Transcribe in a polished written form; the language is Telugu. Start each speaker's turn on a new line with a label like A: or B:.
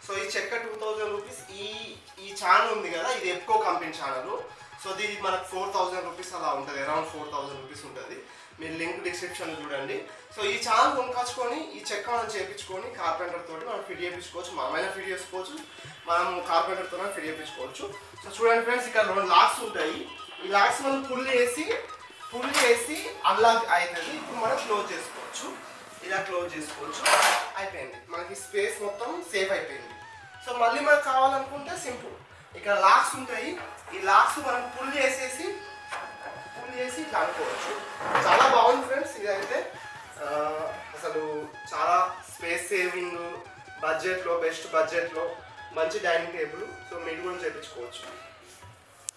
A: సో ఈ చెక్క 2000 రూపీస్. ఈ ఛానల్ ఉంది కదా, ఇది ఎప్కో కంపెనీ ఛానల్. సో ఇది మనకు 4000 రూపీస్ అలా ఉంటుంది, అరౌండ్ 4000 రూపీస్ ఉంటుంది. మీరు లింక్ డిస్క్రిప్షన్లో చూడండి. సో ఈ ఛానల్ కొనుకొచ్చుకొని ఈ చెక్క మనం చేయించుకొని కార్పెంటర్ తోటి మనం ఫిట్ చేయించుకోవచ్చు. మనమైనా ఫిట్ చేసుకోవచ్చు, మనం కార్పెంటర్తో ఫిట్ చేయించుకోవచ్చు. సో చూడండి ఫ్రెండ్స్, ఇక్కడ 2 లాక్స్ ఉంటాయి. ఈ లాక్స్ మనం పుల్ చేసి అన్లాక్ అవుతుంది. ఇప్పుడు మనం క్లోజ్ చేసుకోవచ్చు, ఇలా క్లోజ్ చేసుకోవచ్చు. అయిపోయింది, మనకి స్పేస్ మొత్తం సేఫ్ అయిపోయింది. సో మళ్ళీ మనకు కావాలనుకుంటే సింపుల్, ఇక్కడ లాక్స్ ఉంటాయి. ఈ లాక్స్ మనం పుల్ చేసి ఇట్లా అనుకోవచ్చు. చాలా బాగుంది ఫ్రెండ్స్ ఇదైతే. అసలు చాలా స్పేస్ సేవింగ్, బడ్జెట్లో బెస్ట్ బడ్జెట్లో మంచి డైనింగ్ టేబుల్. సో మీరు కూడా చేయించుకోవచ్చు.